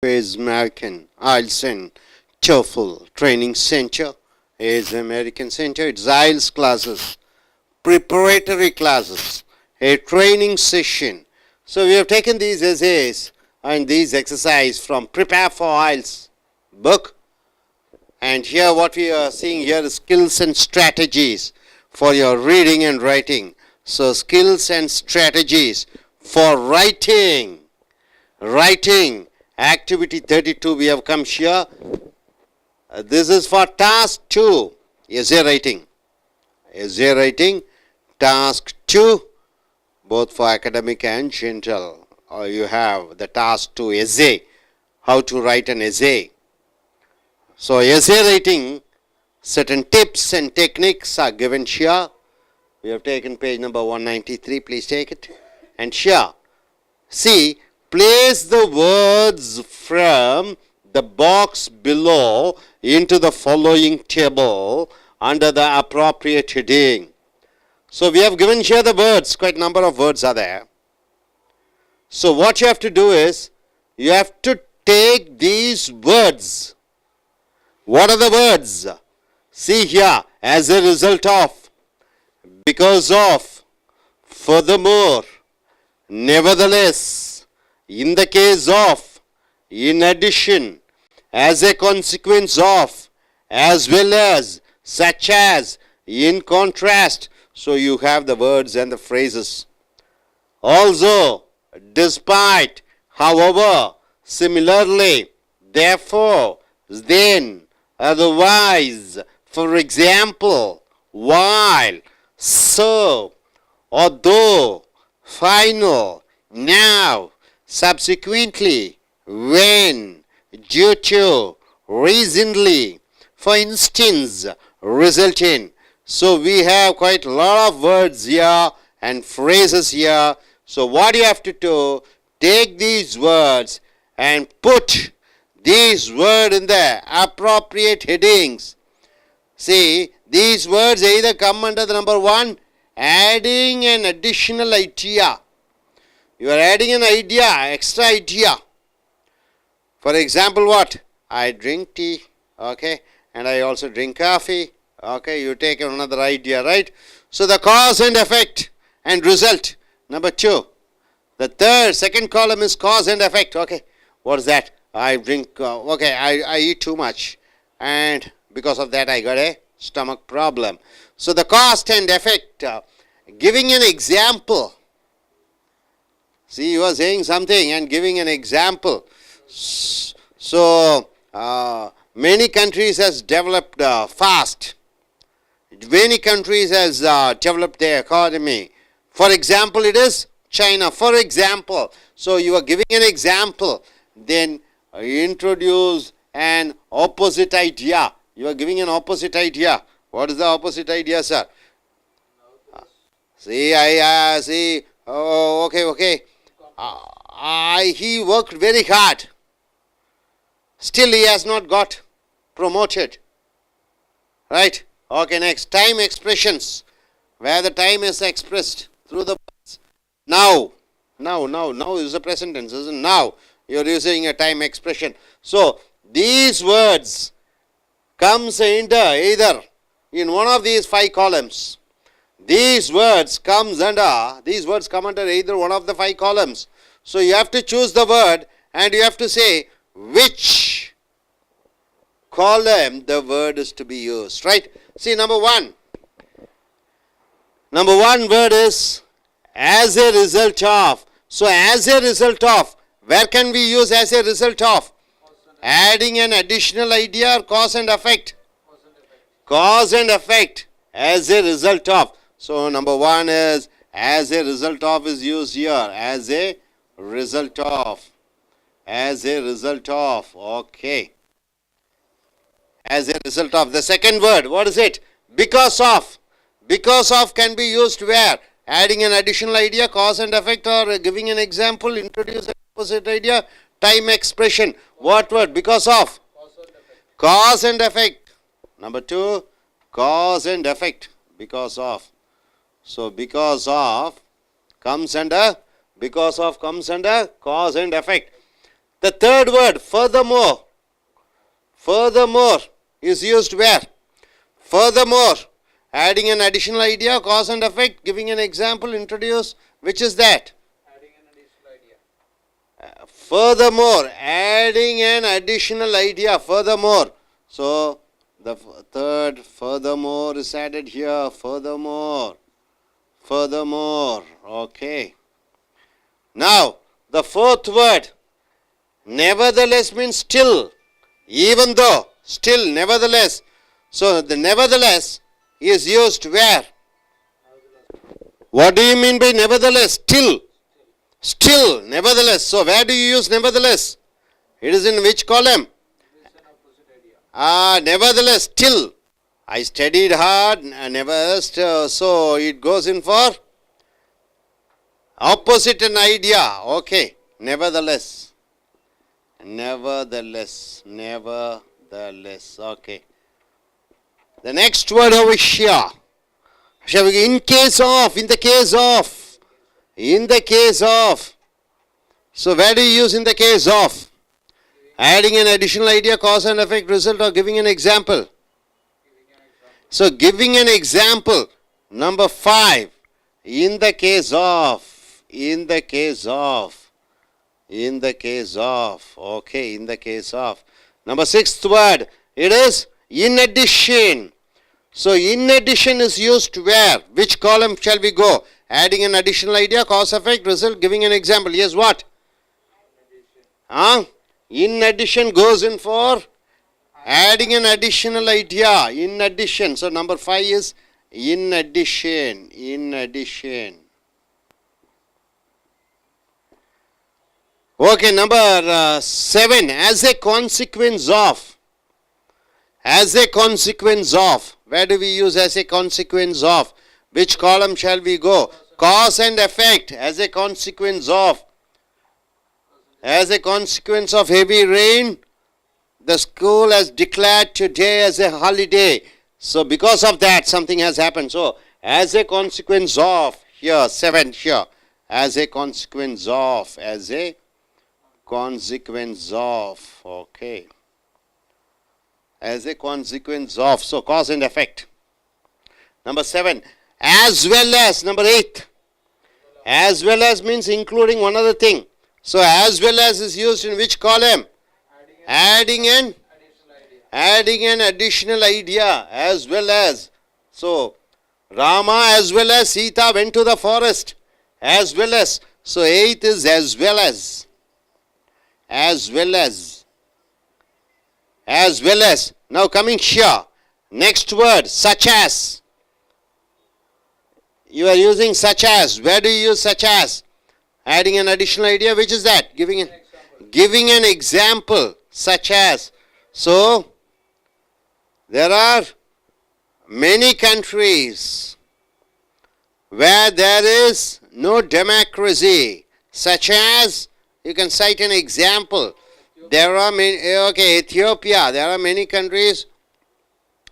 is American I.E.L.T.S and Toefl training center. Is American center. It's I.E.L.T.S classes, preparatory classes, a training session. So we have taken these essays and these exercises from Prepare for I.E.L.T.S book. And here what we are seeing here is skills and strategies for your reading and writing. So skills and strategies for writing. Activity 32 we have come here. This is for task 2, essay writing, task 2, both for academic and general. You have the task 2 essay, how to write an essay. So essay writing, certain tips and techniques are given here. We have taken page number 193, please take it. And here, see, place the words from the box below into the following table under the appropriate heading. So we have given here the words, quite a number of words are there. So what you have to do is, you have to take these words. What are the words? See here, as a result of, because of, furthermore, nevertheless, in the case of, in addition, as a consequence of, as well as, such as, in contrast. So you have the words and the phrases. Also, despite, however, similarly, therefore, then, otherwise, for example, while, so, although, final, now, subsequently, when, due to, recently, for instance, result in. So we have quite a lot of words here and phrases here. So what you have to do, take these words and put these words in the appropriate headings. See, these words either come under the number 1, adding an additional idea. You are adding an idea, extra idea. For example, what? I drink tea, okay, and I also drink coffee, okay, you take another idea, right? So the cause and effect and result, number 2. The second column is cause and effect, okay. What is that? I drink, I eat too much, and because of that I got a stomach problem. So the cause and effect, giving an example. See, you are saying something and giving an example. So, many countries has developed fast. Many countries has developed their economy. For example, it is China. For example, so you are giving an example. Then introduce an opposite idea. You are giving an opposite idea. What is the opposite idea, sir? See, see. Oh, okay. He worked very hard. Still he has not got promoted. Right? Okay, next. Time expressions. Where the time is expressed through the words. Now is the present tense, isn't it? Now you are using a time expression. So these words comes either in one of these 5 columns. These words come under either one of the 5 columns. So you have to choose the word and you have to say which column the word is to be used, right? See, number 1 word is as a result of. So as a result of, where can we use as a result of? Adding an additional idea or cause and effect? Cause and effect as a result of. So number 1 is as a result of is used here. As a result of. Okay. As a result of. The second word, what is it? Because of. Because of can be used where? Adding an additional idea, cause and effect, or giving an example, introduce an opposite idea, time expression. What word? Because of. Cause and effect. Number 2, cause and effect. Because of. So because of comes under cause and effect. The third word, furthermore. Furthermore is used where? Furthermore. Adding an additional idea, cause and effect, giving an example, introduce. Which is that? Adding an additional idea. Furthermore, adding an additional idea, furthermore. So, the third, furthermore is added here, furthermore. Furthermore, okay. Now, the fourth word, nevertheless means still, even though, still, nevertheless. So, the nevertheless is used where? What do you mean by nevertheless? Still. Still, nevertheless. So, where do you use nevertheless? It is in which column? Nevertheless, still. I studied hard, so it goes in for opposite an idea. Okay, nevertheless. Nevertheless, nevertheless. Okay. The next word over here. Shall we go? In case of, in the case of, in the case of. So where do you use in the case of? Adding an additional idea, cause and effect, result, or giving an example. So giving an example. Number 5. In the case of. In the case of. In the case of. Okay, in the case of. Number 6th word. It is in addition. So in addition is used where? Which column shall we go? Adding an additional idea, cause, effect, result, giving an example. Yes, what? In addition goes in for adding an additional idea. In addition. So number 5 is in addition. In addition. Okay, number 7. As a consequence of. As a consequence of. Where do we use as a consequence of? Which column shall we go? Cause and effect. As a consequence of. As a consequence of heavy rain, the school has declared today as a holiday. So because of that, something has happened. So as a consequence of, here, 7 here. As a consequence of. As a consequence of. Okay. As a consequence of. So cause and effect. Number 7. As well as. Number 8. As well as means including one other thing. So as well as is used in which column? Adding an additional idea. As well as. So Rama as well as Sita went to the forest. As well as. So 8th is as well as. As well as. As well as. Now coming here. Next word. Such as. You are using such as. Where do you use such as? Adding an additional idea. Which is that? Giving an example. Such as. So, there are many countries where there is no democracy. Such as, you can cite an example. There are many, okay, Ethiopia. There are many countries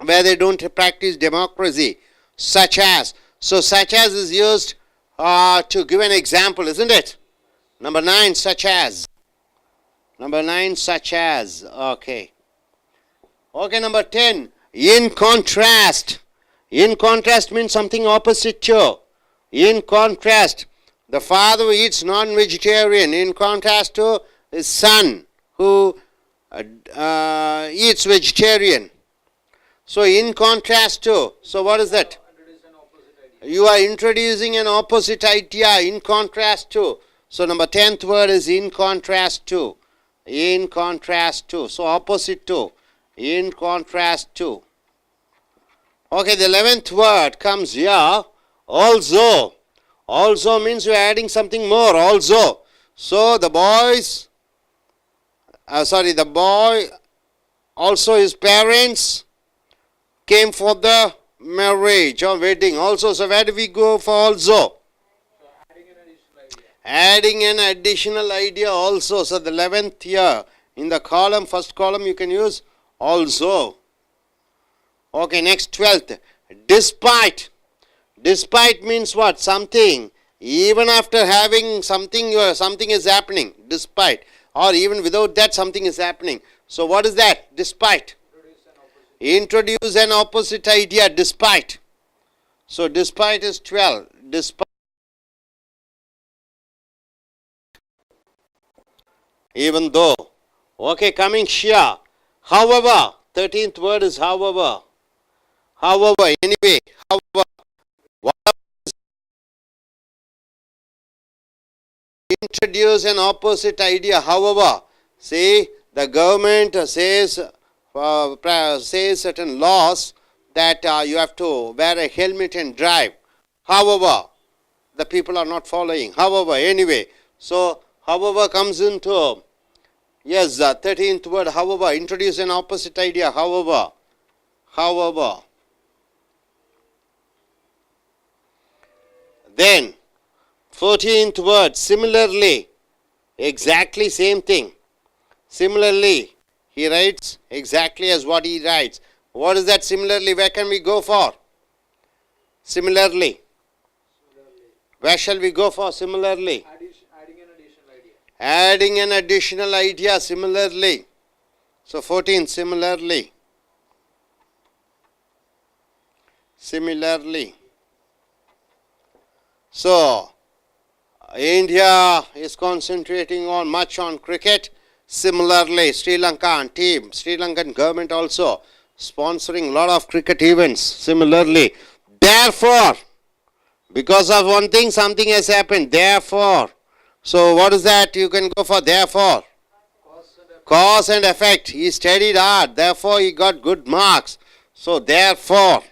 where they don't practice democracy. Such as. So, such as is used to give an example, isn't it? Number 9, such as. Number 9, such as. Okay. Okay, number 10, in contrast. In contrast means something opposite to. In contrast, the father who eats non-vegetarian. In contrast to his son who eats vegetarian. So, in contrast to. So, what is that? You are introducing an opposite idea in contrast to. So number 10th word is in contrast to. In contrast to. So opposite to. In contrast to. Okay, the 11th word comes here. Also. Also means you are adding something more. Also. So the boys. The boy. Also his parents came for the marriage or wedding also. So where do we go for also? Adding an additional idea also. So the 11th here in the column, first column you can use also. Okay, next 12th. Despite. Despite means what? Something. Even after having something, something is happening. Despite. or even without that something is happening. So what is that? Despite. Introduce an opposite idea, despite. So despite is 12. Despite. Even though. Okay, coming here. However. 13th word is however. However, anyway, however. Introduce an opposite idea. However, see, the government says certain laws that you have to wear a helmet and drive. However, the people are not following. However, anyway, so however comes into, yes, the 13th word, however, introduce an opposite idea. However, however. Then, 14th word, similarly, exactly same thing. Similarly, he writes exactly as what he writes. What is that similarly? Where can we go for? Similarly. Where shall we go for similarly? Adding an additional idea. Adding an additional idea similarly. So 14, similarly. Similarly. So, India is concentrating on much on cricket. Similarly, Sri Lankan team, Sri Lankan government also sponsoring a lot of cricket events. Similarly, therefore, because of one thing, something has happened. Therefore, so what is that? You can go for therefore. Cause and effect. He studied hard. Therefore, he got good marks. So therefore,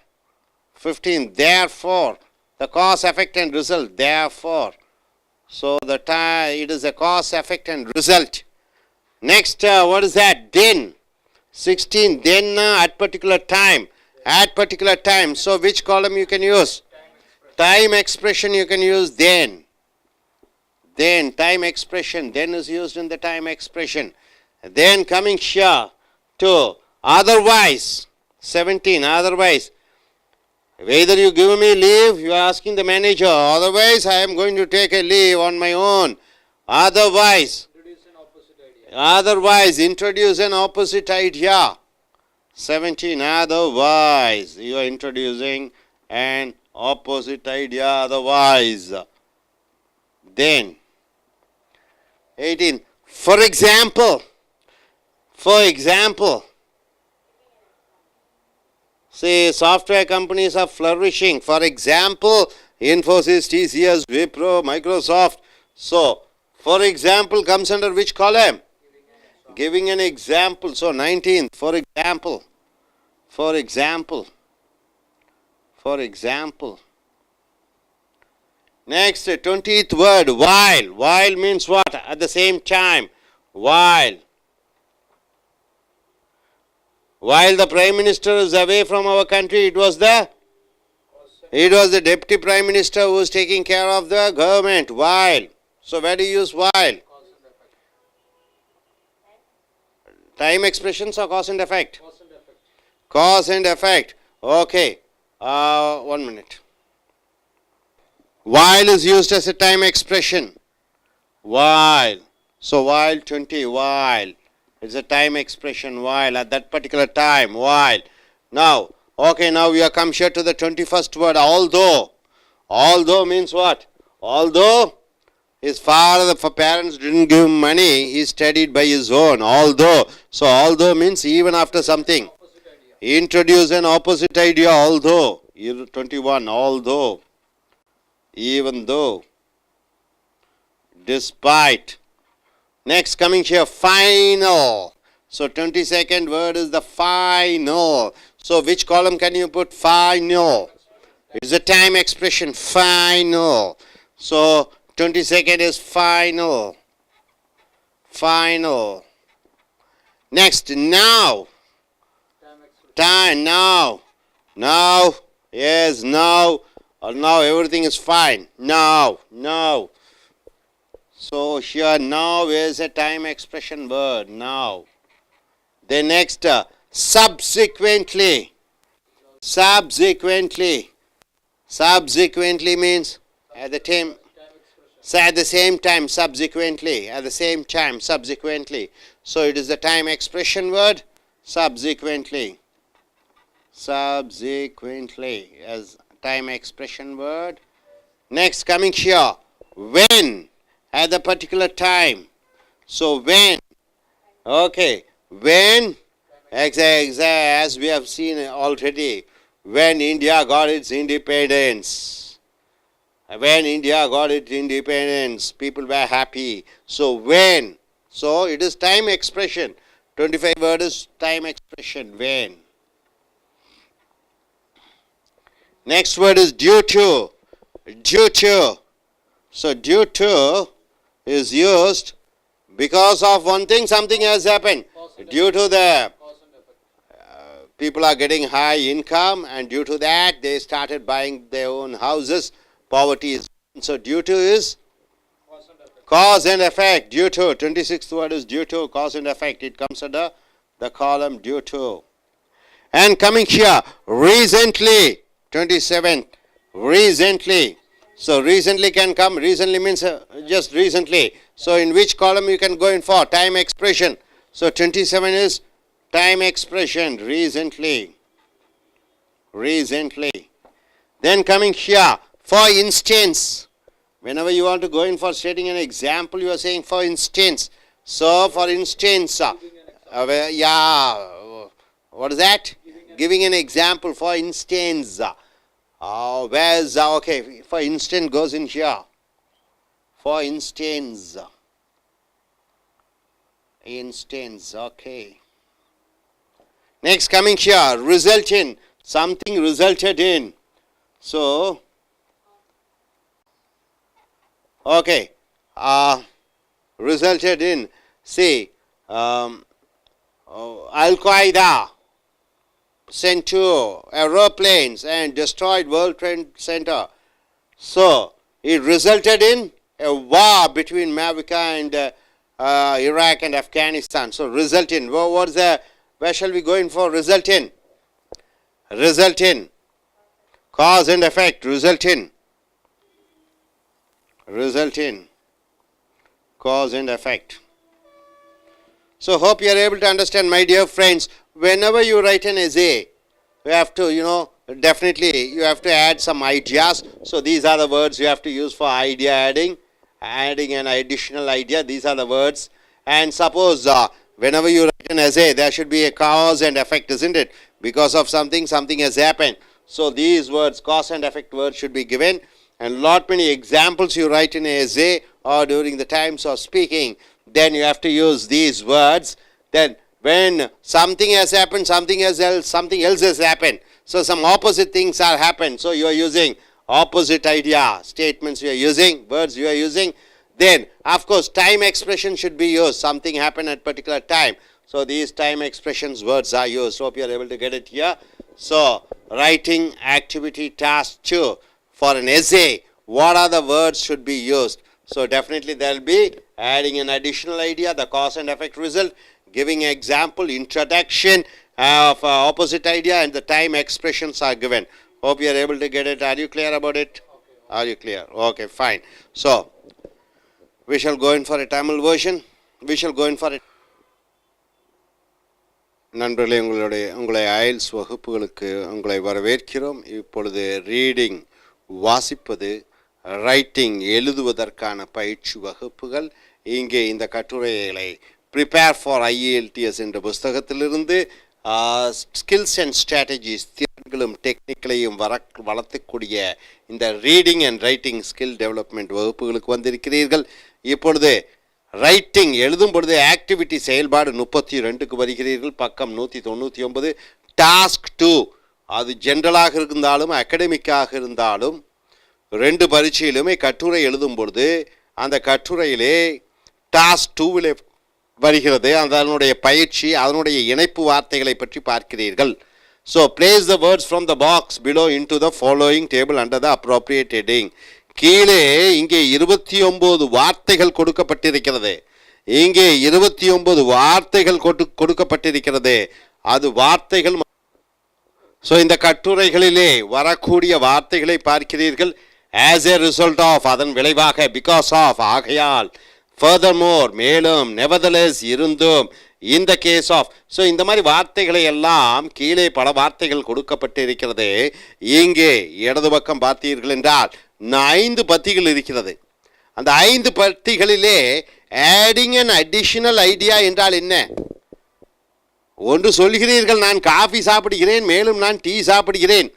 15. Therefore, the cause, effect, and result. Therefore. So the it is a cause, effect, and result. Next, what is that? Then. 16. Then at particular time. At particular time. So which column you can use? Time expression you can use then. Then, time expression. Then is used in the time expression. Then coming here to otherwise. 17. Otherwise. Whether you give me leave, you are asking the manager. Otherwise, I am going to take a leave on my own. Otherwise. Introduce an opposite idea. Otherwise, introduce an opposite idea. 17. Otherwise. You are introducing an opposite idea. Otherwise. Then. 18. For example. For example. See, software companies are flourishing. For example, Infosys, TCS, Wipro, Microsoft. So, for example comes under which column? Giving an example. So, 19th, for example. For example. For example. Next, 20th word, while. While means what? At the same time. While. While the Prime Minister is away from our country, it was the Deputy Prime Minister who was taking care of the government. While. So where do you use while? Time expressions or cause and effect? Cause and effect. Cause and effect. Okay. 1 minute. While is used as a time expression. While. So while 20. While. It's a time expression while, at that particular time, while. Now, okay, now we have come here to the 21st word, although. Although means what? Although his father, the parents didn't give him money, he studied by his own. Although. So, although means even after something. Introduce an opposite idea, although. 21, although. Even though. Despite. Next coming here, final. So 22nd word is the final. So which column can you put? Final. It's a time expression, final. So 22nd is final. Final. Next, now. Time, now. Now. Yes, now. Now everything is fine. Now. Now. So here now is a time expression word, now. The next, subsequently. Subsequently. Subsequently means at the time. So at the same time, subsequently. At the same time, subsequently. So it is the time expression word, subsequently. Subsequently as time expression word. Next, coming here, when, at the particular time. So when, okay, when, as we have seen already, when India got its independence. When India got its independence, people were happy. So when, so it is time expression. 25 word is time expression, when. Next word is due to. Due to. So due to is used because of one thing, something has happened. Due to the Cause and effect. people are getting high income, and due to that they started buying their own houses. Poverty is, so due to is Cause and effect. cause and effect. Due to, 26th word is due to, cause and effect. It comes under the column due to. And coming here, recently, 27th, recently. So recently can come, recently means just recently. So in which column you can go in for? Time expression. So 27 is time expression, recently. Recently. Then coming here, for instance. Whenever you want to go in for stating an example, you are saying for instance. So for instance, yeah, what is that? Giving an example, for instance. Where's, okay, for instance goes in here. For instance. Instance, okay. Next coming here, result in. Something resulted in. So, okay, resulted in, say, Al-Qaeda sent two aeroplanes and destroyed World Trade Center. So, it resulted in a war between America and Iraq and Afghanistan. So, result in. What is the, where shall we go in for result in? Result in. Cause and effect, result in. Result in. Cause and effect. So, hope you are able to understand, my dear friends. Whenever you write an essay, you have to, definitely you have to add some ideas. So, these are the words you have to use for idea adding. Adding an additional idea, these are the words. And suppose whenever you write an essay, there should be a cause and effect, isn't it? Because of something, something has happened. So, these words, cause and effect words should be given. And lot many examples you write in an essay or during the times of speaking, then you have to use these words. Then when something has happened, something else has happened. So some opposite things are happened. So you are using opposite idea statements, you are using words, you are using. Then of course time expression should be used. Something happened at particular time. So these time expressions words are used. Hope you are able to get it here. So writing activity task 2 for an essay. What are the words should be used? So definitely there will be adding an additional idea, the cause and effect result, giving example, introduction of opposite idea, and the time expressions are given. Hope you are able to get it. Are you clear about it? Okay. Are you clear? Okay, fine. So we shall go in for a Tamil version. We shall go in for it. நண்பர்களே, உங்களை IELTS வகுப்புகளுக்கு உங்களை வரவேற்கிறோம். இப்பொழுது reading வாசிப்பது, writing எழுதுவதற்கான பயிற்சி வகுப்புகள். இங்கே இந்த கட்டுரைகளை ப்ரிப்பேர் ஃபார் I.E.L.T.S என்ற புஸ்தகத்திலிருந்து ஸ்கில்ஸ் அண்ட் ஸ்ட்ராட்டஜிஸ், திறன்களும் டெக்னிக்களையும் வளர்த்தக்கூடிய இந்த reading and writing skill development வகுப்புகளுக்கு வந்திருக்கிறீர்கள். இப்பொழுது ரைட்டிங் எழுதும் பொழுது ஆக்டிவிட்டி செயல்பாடு 32க்கு வருகிறீர்கள். பக்கம் 199. டாஸ்க் 2 அது ஜென்ரலாக இருந்தாலும் அகடமிக்காக இருந்தாலும் 2 பரீட்சையிலுமே கட்டுரை எழுதும் பொழுது அந்த கட்டுரையிலே டாஸ்க் 2வில் வருகிறது. அதனுடைய பயிற்சி, அதனுடைய இணைப்பு வார்த்தைகளை பற்றி பார்க்கிறீர்கள். So place the words from the box below into the following table under the appropriate heading. கீழே இங்கே 29 வார்த்தைகள் கொடுக்கப்பட்டிருக்கிறது. இங்கே 29 வார்த்தைகள் கொடுக்கப்பட்டிருக்கிறது. அது வார்த்தைகள். ஸோ இந்த கட்டுரைகளிலே வரக்கூடிய வார்த்தைகளை பார்க்கிறீர்கள். as a result of அதன் விளைவாக, because of ஆகையால், furthermore மேலும், nevertheless இருந்தும், in the case of. So இந்த மாதிரி வார்த்தைகளை எல்லாம் கீழே பல வார்த்தைகள் கொடுக்கப்பட்டு இருக்கிறது. இங்கே இடது பக்கம் பார்த்தீர்கள் என்றால் 5 பத்திகள் இருக்கிறது. அந்த 5 பத்திகளிலே adding an additional idea என்றால் என்ன? ஒன்று சொல்கிறீர்கள், நான் காஃபி சாப்பிடுகிறேன், மேலும் நான் டீ சாப்பிடுகிறேன்.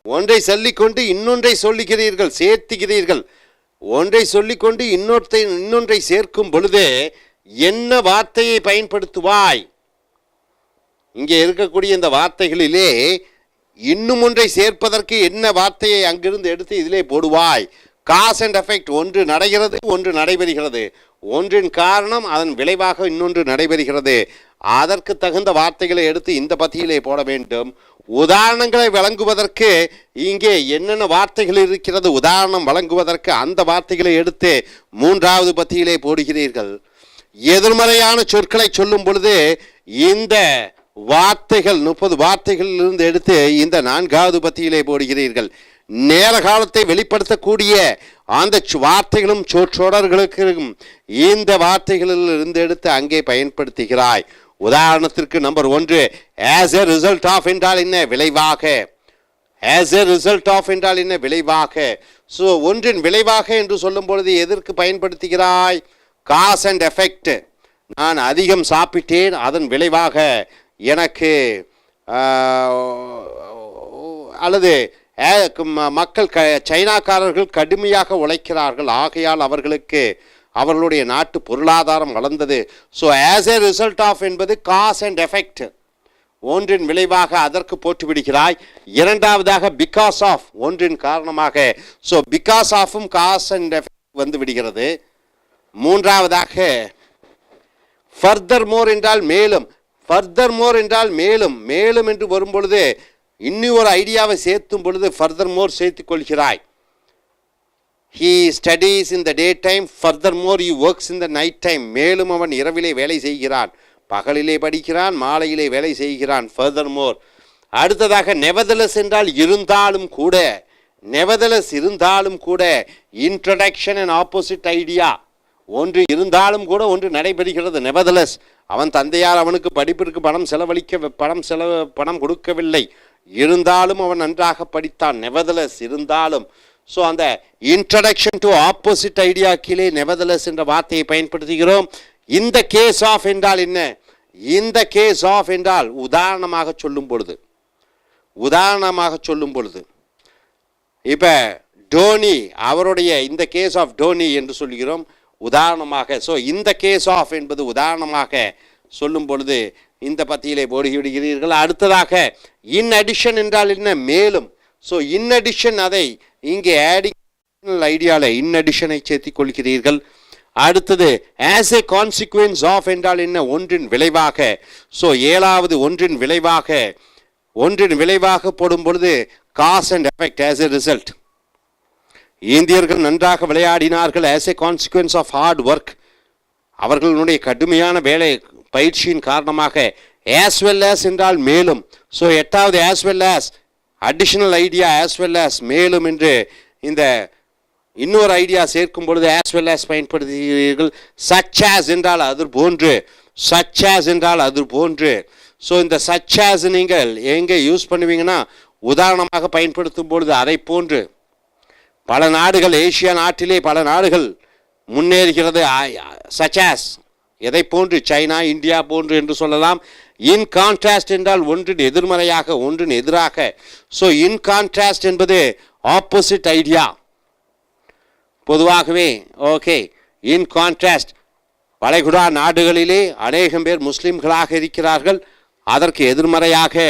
ஒன்றை சொல்லிக்கொண்டு இன்னொன்றை சொல்லுகிறீர்கள், சேர்த்துகிறீர்கள். ஒன்றை சொல்லிக்கொண்டு இன்னொன்றை சேர்க்கும் பொழுது என்ன வார்த்தையை பயன்படுத்துவாய்? இங்கே இருக்கக்கூடிய இந்த வார்த்தைகளிலே இன்னும் ஒன்றை சேர்ப்பதற்கு என்ன வார்த்தையை அங்கிருந்து எடுத்து இதிலே போடுவாய்? Cos and effect. ஒன்று நடக்கிறது, ஒன்று நடைபெறுகிறது. ஒன்றின் காரணம், அதன் விளைவாக இன்னொன்று நடைபெறுகிறது. அதற்கு தகுந்த வார்த்தைகளை எடுத்து இந்த பத்தியிலே போட வேண்டும். உதாரணங்களை வழங்குவதற்கு இங்கே என்னென்ன வார்த்தைகள் இருக்கிறது, உதாரணம் வழங்குவதற்கு அந்த வார்த்தைகளை எடுத்து 3வது பத்தியிலே போடுகிறீர்கள். எதிர்மறையான சொற்களை சொல்லும் பொழுது இந்த வார்த்தைகள் 30 வார்த்தைகளிலிருந்து எடுத்து இந்த 4வது பத்தியிலே போடுகிறீர்கள். நேர காலத்தை வெளிப்படுத்தக்கூடிய அந்த வார்த்தைகளும் சொற்றொடர்களுக்கும் இந்த வார்த்தைகளில் இருந்து எடுத்து அங்கே பயன்படுத்துகிறாய். உதாரணத்திற்கு number 1, as a result of என்றால் என்ன? விளைவாக. as a result of என்றால் என்ன? விளைவாக. ஸோ ஒன்றின் விளைவாக என்று சொல்லும் பொழுது எதற்கு பயன்படுத்துகிறாய்? Cos and effect. நான் அதிகம் சாப்பிட்டேன், அதன் விளைவாக எனக்கு அல்லது மக்கள் சைனாக்காரர்கள் கடுமையாக உழைக்கிறார்கள், ஆகையால் அவர்களுடைய நாட்டு பொருளாதாரம் வளர்ந்தது. So as a result of என்பது காஸ் அண்ட் எஃபெக்ட், ஒன்றின் விளைவாக அதற்கு போட்டு விடுகிறாய். 2வதாக பிகாஸ் ஆஃப், ஒன்றின் காரணமாக. ஸோ பிகாஸ் ஆஃபும் காஸ் அண்ட் எஃபெக்ட் வந்து விடுகிறது. 3வதாக ஃபர்தர் மோர் என்றால் மேலும். ஃபர்தர் மோர் என்றால் மேலும். மேலும் என்று வரும்பொழுது இன்னும் ஒரு ஐடியாவை சேர்த்தும் பொழுது ஃபர்தர் மோர் சேர்த்துக் கொள்கிறாய். he studies in the day time, furthermore he works in the night time. மேலும் அவன் இரவிலே வேலை செய்கிறான், பகலிலே படிக்கிறான், மாலையிலே வேலை செய்கிறான். furthermore. அடுத்ததாக nevertheless என்றால் இருந்தாலும் கூட. nevertheless இருந்தாலும் கூட. introduction and opposite idea. ஒன்று இருந்தாலும் கூட ஒன்று நடைபெறுகிறது. nevertheless அவன் தந்தையார் அவனுக்கு படிப்பிற்கு பணம் கொடுக்கவில்லை, இருந்தாலும் அவன் நன்றாக படித்தான். nevertheless இருந்தாலும். ஸோ அந்த இன்ட்ரடக்ஷன் டு ஆப்போசிட் ஐடியா கீழே nevertheless என்ற வார்த்தையை பயன்படுத்துகிறோம். இந்த கேஸ் ஆஃப் என்றால் என்ன? இந்த கேஸ் ஆஃப் என்றால் உதாரணமாக சொல்லும் பொழுது இப்போ டோனி, அவருடைய இந்த கேஸ் ஆஃப் டோனி என்று சொல்கிறோம் உதாரணமாக. ஸோ இந்த கேஸ் ஆஃப் என்பது உதாரணமாக சொல்லும் பொழுது இந்த பத்தியிலே போடுகிறீர்கள். அடுத்ததாக இன் அடிஷன் என்றால் என்ன? மேலும். ஸோ இன் அடிஷன், அதை இங்கே ஆடிங் ஐடியாவில் இன் அடிஷனை சேர்த்திக் கொள்கிறீர்கள். அடுத்தது ஆஸ் ஏ கான்சிக்வன்ஸ் ஆஃப் என்றால் என்ன? ஒன்றின் விளைவாக. ஸோ 7வது ஒன்றின் விளைவாக போடும் பொழுது cause and effect, as a result. இந்தியர்கள் நன்றாக விளையாடினார்கள், as a consequence of hard work. அவர்களுடைய கடுமையான வேலை பயிற்சியின் காரணமாக. as well as என்றால் மேலும். ஸோ 8வது as well as additional idea, as well as மேலும் என்று இந்த இன்னொரு ஐடியா சேர்க்கும் பொழுது as well as பயன்படுத்துகிறீர்கள். such as என்றால் அது போன்று. such as என்றால் அது போன்று. ஸோ இந்த such as நீங்கள் எங்கே யூஸ் பண்ணுவீங்கன்னா உதாரணமாக பயன்படுத்தும் பொழுது அதை போன்று. பல நாடுகள், ஏசியா நாட்டிலே பல நாடுகள் முன்னேறுகிறது. such as எதை போன்று? சைனா, இந்தியா போன்று என்று சொல்லலாம். இன் கான்ட்ராஸ்ட் என்றால் ஒன்றின் எதிர்மறையாக, ஒன்றின் எதிராக. ஸோ இன் கான்ட்ராஸ்ட் என்பது ஆப்போசிட் ஐடியா பொதுவாகவே. ஓகே, இன் கான்ட்ராஸ்ட். வளைகுடா நாடுகளிலே அநேகம் பேர் முஸ்லிம்களாக இருக்கிறார்கள், அதற்கு எதிர்மறையாக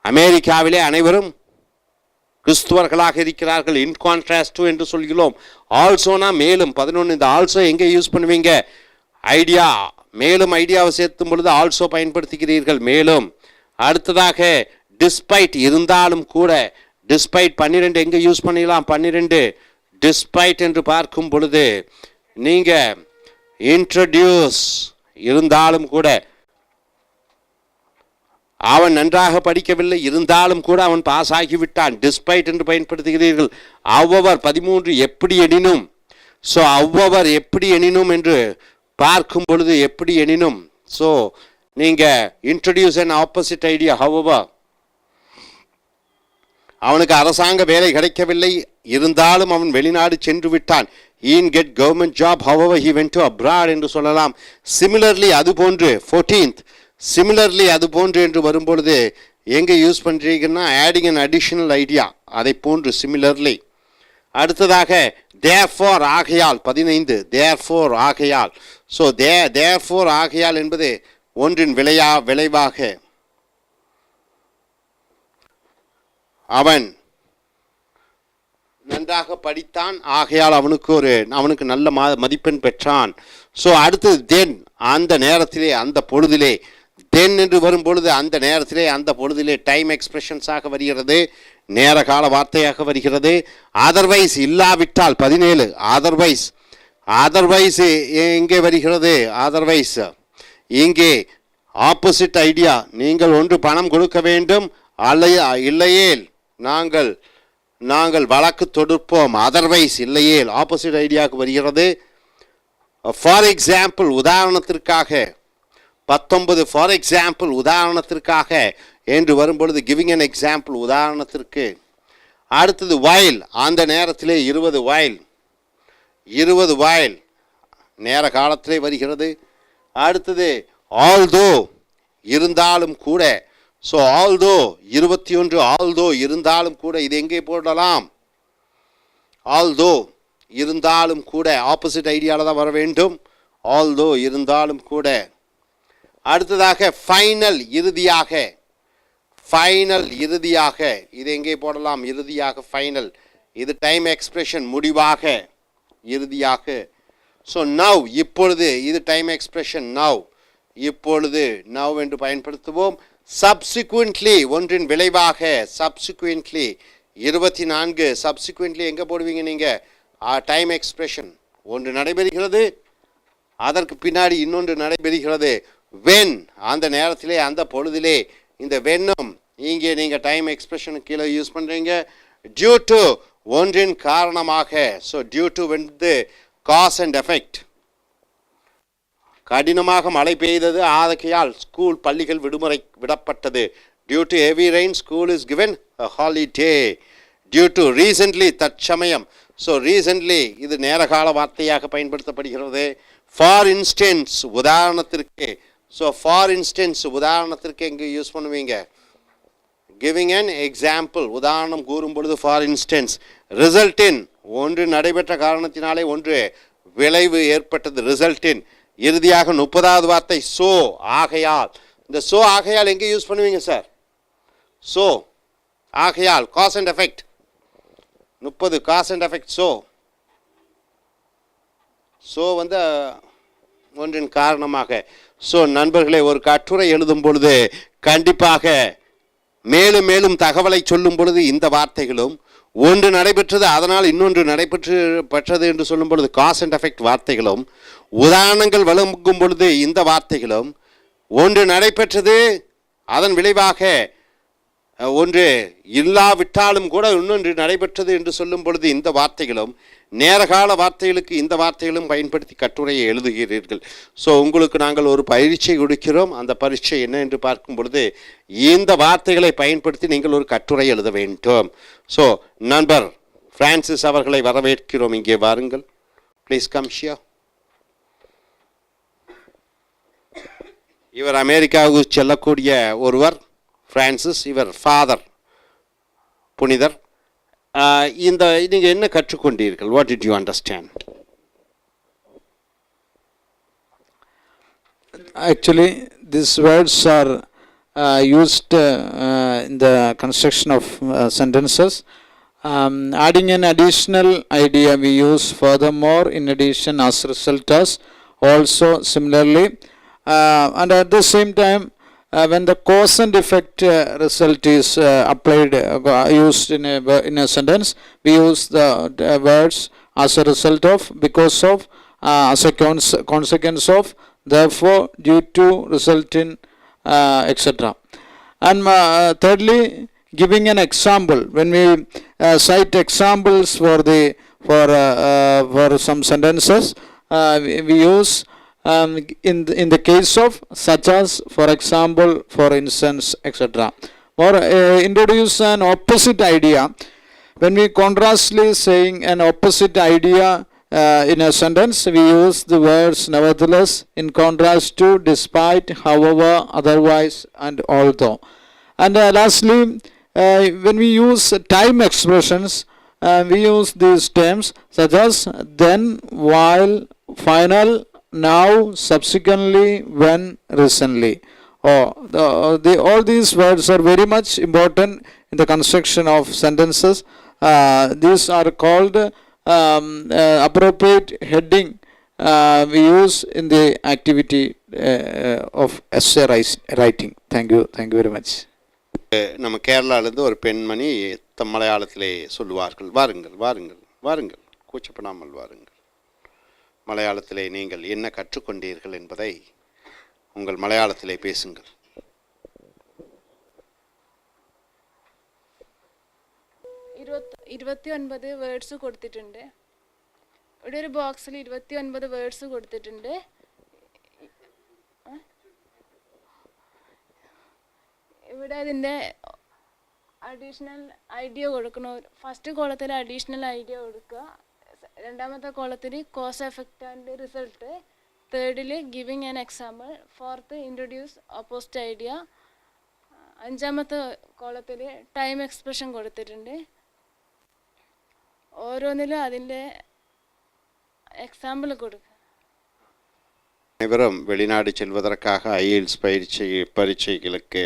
அமெரிக்காவிலே அனைவரும் கிறிஸ்துவர்களாக இருக்கிறார்கள். இன் கான்ட்ராஸ்ட் டு என்று சொல்கிறோம். ஆல்சோனா மேலும். 11 இந்த ஆல்சோ எங்கே யூஸ் பண்ணுவீங்க? ஐடியா, மேலும் ஐடியாவை சேர்த்தும் பொழுது ஆல்சோ பயன்படுத்துகிறீர்கள், மேலும். அடுத்ததாக டிஸ்பைட், இருந்தாலும் கூட. டிஸ்பைட் 12 எங்கே யூஸ் பண்ணிடலாம்? 12 டிஸ்பைட் என்று பார்க்கும் பொழுது நீங்கள் இன்ட்ரடியூஸ், இருந்தாலும் கூட. அவன் நன்றாக படிக்கவில்லை, இருந்தாலும் கூட அவன் பாஸ் ஆகிவிட்டான். டிஸ்பைட் என்று பயன்படுத்துகிறீர்கள். however 13 எப்படி எனினும். ஸோ however எப்படி எனினும் என்று பார்க்கும் பொழுது எப்படி எனினும். ஸோ நீங்கள் introduce an opposite idea. however அவனுக்கு அரசாங்க வேலை கிடைக்கவில்லை, இருந்தாலும் அவன் வெளிநாடு சென்று விட்டான். he didn't get government job, however he went to abroad என்று சொல்லலாம். similarly அது போன்று 14th similarly அது போன்று என்று வரும்பொழுது எங்கே யூஸ் பண்ணுறீங்கன்னா adding an additional idea, அதை போன்று similarly. அடுத்ததாக therefore ஆகையால் 15 therefore ஆகையால். ஸோ therefore ஆகையால் என்பது ஒன்றின் விளைவாக. அவன் நன்றாக படித்தான், ஆகையால் அவனுக்கு நல்ல மதிப்பெண் பெற்றான். ஸோ அடுத்தது தென், அந்த நேரத்திலே அந்த பொழுதிலே. தென் என்று வரும் பொழுது அந்த நேரத்திலே அந்த பொழுதிலே டைம் எக்ஸ்பிரஷன்ஸாக வருகிறது, நேர கால வார்த்தையாக வருகிறது. அதர்வைஸ் இல்லாவிட்டால் 17 அதர்வைஸ். அதர்வைஸ் எங்கே வருகிறது? அதர்வைஸ் இங்கே ஆப்போசிட் ஐடியா. நீங்கள் ஒன்று பணம் கொடுக்க வேண்டும், இல்லையேல் நாங்கள் வழக்கு தொடுப்போம். அதர்வைஸ் இல்லையேல் ஆப்போசிட் ஐடியாவுக்கு வருகிறது. ஃபார் எக்ஸாம்பிள் உதாரணத்திற்காக 19 ஃபார் எக்ஸாம்பிள் உதாரணத்திற்காக என்று வரும்பொழுது கிவிங் அன் எக்ஸாம்பிள் உதாரணத்திற்கு. அடுத்தது while அந்த நேரத்திலே 20 while நேர காலத்திலே வருகிறது. அடுத்தது although இருந்தாலும் கூட. ஸோ although 21 although இருந்தாலும் கூட. இது எங்கே போடலாம்? although இருந்தாலும் கூட ஆப்போசிட் ஐடியாவில் தான் வர வேண்டும். although இருந்தாலும் கூட. அடுத்ததாக ஃபைனல் இறுதியாக. ஃபைனல் இறுதியாக இது எங்கே போடலாம்? இறுதியாக ஃபைனல். இது டைம் எக்ஸ்பிரஷன் முடிவாக இறுதியாக. ஸோ நவ் இப்பொழுது இது டைம் எக்ஸ்பிரஷன் நவ். இப்பொழுது நவ் என்று பயன்படுத்துவோம். சப்சிக்வெண்ட்லி ஒன்றின் விளைவாக. சப்சிக்வெண்ட்லி 24 சப்சிக்வெண்ட்லி எங்கே போடுவீங்க நீங்கள்? டைம் எக்ஸ்பிரஷன் ஒன்று நடைபெறுகிறது, அதற்கு பின்னாடி இன்னொன்று நடைபெறுகிறது. வென் அந்த நேரத்திலே அந்த பொழுதிலே. இந்த வென்னும் இங்கே நீங்கள் டைம் எக்ஸ்பிரஷனுக்கு கீழே யூஸ் பண்ணுறீங்க. டியூ டு ஒன்றின் காரணமாக. ஸோ டியூ டு வந்து காஸ் அண்ட் எஃபெக்ட். கடினமாக மழை பெய்தது, ஆகையால் பள்ளிகள் விடுமுறை விடப்பட்டது. Due to heavy rain school is given a holiday. Due to recently தற்சமயம். ஸோ ரீசன்ட்லி இது நேரகால வார்த்தையாக பயன்படுத்தப்படுகிறது. ஃபார் இன்ஸ்டன்ஸ் உதாரணத்திற்கு. ஸோ ஃபார் இன்ஸ்டன்ஸ் உதாரணத்திற்கு எங்கே யூஸ் பண்ணுவீங்க? கிவிங் அன் எக்ஸாம்பிள் உதாரணம் கூறும் பொழுது ஃபார் இன்ஸ்டன்ஸ். ரிசல்ட் இன் ஒன்று நடைபெற்ற காரணத்தினாலே ஒன்று விளைவு ஏற்பட்டது. Result in. இறுதியாக 30வது வார்த்தை ஸோ ஆகையால். இந்த ஸோ ஆகையால் எங்கே யூஸ் பண்ணுவீங்க சார்? ஸோ ஆகையால் cause and effect. 30 cause and effect. So வந்து ஒன்றின் காரணமாக. ஸோ நண்பர்களே, ஒரு கட்டுரை எழுதும் பொழுது கண்டிப்பாக மேலும் மேலும் தகவலை சொல்லும் பொழுது இந்த வார்த்தைகளும், ஒன்று நடைபெற்றது அதனால் இன்னொன்று பெற்றது என்று சொல்லும் பொழுது காஸ் அண்ட் எஃபெக்ட் வார்த்தைகளும், உதாரணங்கள் வழங்கும் பொழுது இந்த வார்த்தைகளும், ஒன்று நடைபெற்றது அதன் விளைவாக ஒன்று இல்லாவிட்டாலும் கூட இன்னொன்று நடைபெற்றது என்று சொல்லும் பொழுது இந்த வார்த்தைகளும், நேரகால வார்த்தைகளுக்கு இந்த வார்த்தைகளும் பயன்படுத்தி கட்டுரையை எழுதுகிறீர்கள். ஸோ உங்களுக்கு நாங்கள் ஒரு பயிற்சியை கொடுக்கிறோம். அந்த பரீட்சை என்ன என்று பார்க்கும் பொழுது இந்த வார்த்தைகளை பயன்படுத்தி நீங்கள் ஒரு கட்டுரை எழுத வேண்டும். ஸோ நண்பர் பிரான்சிஸ் அவர்களை வரவேற்கிறோம். இங்கே வாருங்கள். Please come here. இவர் அமெரிக்காவுக்கு செல்லக்கூடிய ஒருவர். பிரான்சிஸ் இவர் ஃபாதர், புனிதர். இந்த நீங்கள் என்ன கற்றுக்கொண்டீர்கள்? What did you understand? Actually, these words are used in the construction of sentences. Adding an additional idea we use furthermore, in addition, as, result as, also, similarly, and at the same time when the cause and effect result is applied, used in a sentence, we use the words as a result of, because of, as a consequence of, therefore, due to, result in, etc. And thirdly, giving an example. When we cite examples for some sentences, we use in the case of such as, for example, for instance, etc. Or introduce an opposite idea. When we contrastly saying an opposite idea in a sentence, we use the words nevertheless, in contrast to, despite, however, otherwise, and although. And lastly, when we use time expressions, we use these terms such as then, while, final, now, subsequently, when, recently. All these words are very much important in the construction of sentences. These are called appropriate heading we use in the activity of essay writing. Thank you very much. நம்ம கேரளாவிலேருந்து ஒரு பெண்மணி மலையாளத்திலே சொல்லுவார்கள். வாருங்கள் வாருங்கள் வாருங்கள், கூச்சப்படாமல் வாருங்கள். மலையாளத்திலே நீங்கள் என்ன கற்றுக்கொண்டீர்கள் என்பதை உங்கள் மலையாளத்திலே பேசுங்கள். 29 വേർഡ്സ് കൊടുത്തിട്ടുണ്ട്. ഇവിടെ ഒരു ബോക്സിൽ 29 വേർഡ്സ് കൊടുത്തിട്ടുണ്ട്. ഇവിടെ അതിൻ്റെ അഡീഷണൽ ഐഡിയ കൊടുക്കണം. ഫസ്റ്റ് കോളത്തിൽ അഡീഷണൽ ഐഡിയ കൊടുക്കുക. രണ്ടാമത്തെ കോളത്തിൽ കോസ് എഫക്റ്റ് ആൻഡ് റിസൾട്ട്. തേർഡിൽ giving an example. Fourth introduce opposite idea. അഞ്ചാമത്തെ കോളത്തിൽ ടൈം എക്സ്പ്രഷൻ കൊടുത്തിട്ടുണ്ട്. ഓരോന്നിലും അതിൻ്റെ எக்ஸாம்பிள் கொடுக்க. அனைவரும் வெளிநாடு செல்வதற்காக IELTS பரீட்சைகளுக்கு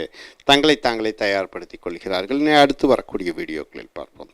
தங்களை தாங்களே தயார்படுத்திக் கொள்கிறார்கள். அடுத்து வரக்கூடிய வீடியோக்களில் பார்ப்போம்.